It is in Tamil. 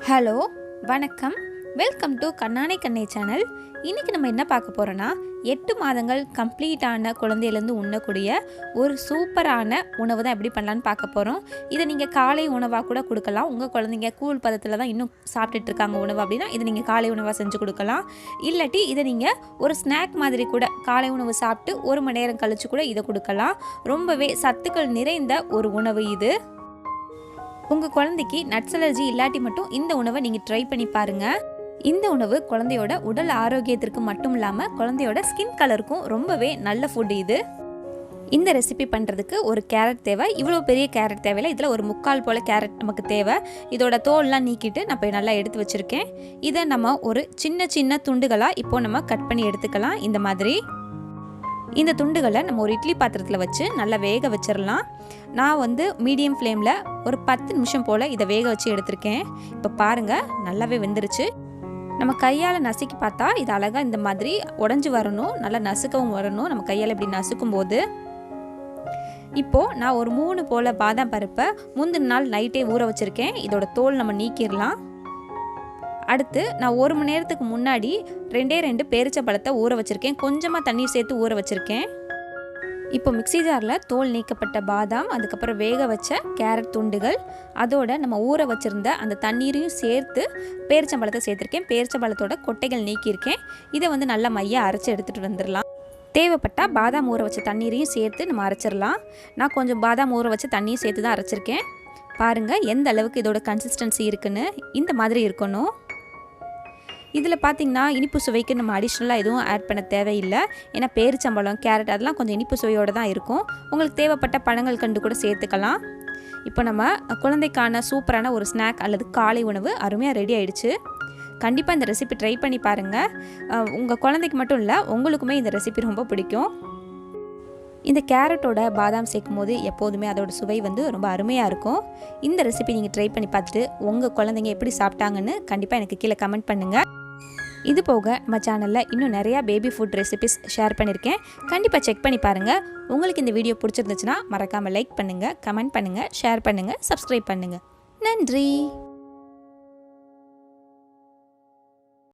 ஹலோ வணக்கம், வெல்கம் டு கண்ணானை கண்ணை சேனல். இன்றைக்கி நம்ம என்ன பார்க்க போகிறோன்னா 8 மாதங்கள் கம்ப்ளீட்டான குழந்தையிலேருந்து உண்ணக்கூடிய ஒரு சூப்பரான உணவு தான் எப்படி பண்ணலான்னு பார்க்க போகிறோம். இதை நீங்கள் காலை உணவாக கூட கொடுக்கலாம். உங்கள் குழந்தைங்க கூழ் பதத்தில் தான் இன்னும் சாப்பிட்டுட்டு இருக்காங்க உணவு அப்படின்னா இதை நீங்கள் காலை உணவாக செஞ்சு கொடுக்கலாம். இல்லாட்டி இதை நீங்கள் ஒரு ஸ்நாக் மாதிரி கூட காலை உணவு சாப்பிட்டு 1 மணி நேரம் கழித்து கூட இதை கொடுக்கலாம். ரொம்பவே சத்துக்கள் நிறைந்த ஒரு உணவு இது. உங்கள் குழந்தைக்கு நட்ஸ் அலர்ஜி இல்லாட்டி மட்டும் இந்த உணவை நீங்கள் ட்ரை பண்ணி பாருங்கள். இந்த உணவு குழந்தையோட உடல் ஆரோக்கியத்திற்கு மட்டும் இல்லாமல் குழந்தையோட ஸ்கின் கலருக்கும் ரொம்பவே நல்ல ஃபுட் இது. இந்த ரெசிபி பண்ணுறதுக்கு ஒரு கேரட் தேவை. இவ்வளோ பெரிய கேரட் தேவையில்லை, இதில் ஒரு 3/4 போல் கேரட் நமக்கு தேவை. இதோட தோல்லாம் நீக்கிட்டு நான் போய் நல்லா எடுத்து வச்சுருக்கேன். இதை நம்ம ஒரு சின்ன சின்ன துண்டுகளாக இப்போது நம்ம கட் பண்ணி எடுத்துக்கலாம். இந்த மாதிரி இந்த துண்டுகளை நம்ம ஒரு இட்லி பாத்திரத்தில் வச்சு நல்லா வேக வச்சிடலாம். நான் மீடியம் ஃப்ளேமில் ஒரு 10 நிமிஷம் போல் இதை வேக வச்சு எடுத்திருக்கேன். இப்போ பாருங்கள், நல்லாவே வெந்துருச்சு. நம்ம கையால் நசுக்கி பார்த்தா இது அழகாக இந்த மாதிரி உடஞ்சி வரணும், நல்லா நசுக்கவும் வரணும். நம்ம கையால் இப்படி நசுக்கும் போது இப்போது நான் ஒரு 3 போல் பாதாம் பருப்பை முந்தின நாள் நைட்டே ஊற வச்சுருக்கேன். இதோட தோல் நம்ம நீக்கிடலாம். அடுத்து நான் 1 மணி நேரத்துக்கு முன்னாடி 2 பேரிச்சம்பழத்தை ஊற வச்சுருக்கேன். கொஞ்சமாக தண்ணீர் சேர்த்து ஊற வச்சுருக்கேன். இப்போ மிக்ஸி ஜாரில் தோல் நீக்கப்பட்ட பாதாம், அதுக்கப்புறம் வேக வச்ச கேரட் துண்டுகள், அதோட நம்ம ஊற வச்சுருந்த அந்த தண்ணீரையும் சேர்த்து பேரிச்சம்பழத்தை சேர்த்துருக்கேன். பேரிச்சம்பழத்தோட கொட்டைகள் நீக்கியிருக்கேன். இதை நல்லா மையாக அரைச்சி எடுத்துகிட்டு வந்துடலாம். தேவைப்பட்டால் பாதாம் ஊற வச்ச தண்ணீரையும் சேர்த்து நம்ம அரைச்சிடலாம். நான் கொஞ்சம் பாதாம் ஊற வச்ச தண்ணியும் சேர்த்து தான் அரைச்சிருக்கேன். பாருங்கள் எந்த அளவுக்கு இதோட கன்சிஸ்டன்சி இருக்குன்னு. இந்த மாதிரி இருக்கணும். இதில் பார்த்திங்கன்னா இனிப்பு சுவைக்கு நம்ம அடிஷ்னலாக எதுவும் ஆட் பண்ண தேவையில்லை. ஏன்னா பேரிச்சம்பழம், கேரட் அதெல்லாம் கொஞ்சம் இனிப்பு சுவையோடு தான் இருக்கும். உங்களுக்கு தேவைப்பட்ட பழங்கள் கண்டு கூட சேர்த்துக்கலாம். இப்போ நம்ம குழந்தைக்கான சூப்பரான ஒரு ஸ்நாக் அல்லது காலை உணவு அருமையாக ரெடி ஆகிடுச்சு. கண்டிப்பாக இந்த ரெசிபி ட்ரை பண்ணி பாருங்கள். உங்கள் குழந்தைக்கு மட்டும் இல்லை, உங்களுக்குமே இந்த ரெசிபி ரொம்ப பிடிக்கும். இந்த கேரட்டோட பாதாம் சேர்க்கும் போது எப்போதுமே அதோட சுவை ரொம்ப அருமையாக இருக்கும். இந்த ரெசிபி நீங்கள் ட்ரை பண்ணி பார்த்துட்டு உங்கள் குழந்தைங்க எப்படி சாப்பிட்டாங்கன்னு கண்டிப்பாக எனக்கு கீழே கமெண்ட் பண்ணுங்கள். இது போக நம்ம சேனலில் இன்னும் நிறையா பேபி ஃபுட் ரெசிபிஸ் ஷேர் பண்ணியிருக்கேன். கண்டிப்பாக செக் பண்ணி பாருங்கள். உங்களுக்கு இந்த வீடியோ பிடிச்சிருந்துச்சுன்னா மறக்காமல் லைக் பண்ணுங்கள், கமெண்ட் பண்ணுங்கள், ஷேர் பண்ணுங்கள், சப்ஸ்கிரைப் பண்ணுங்கள். நன்றி.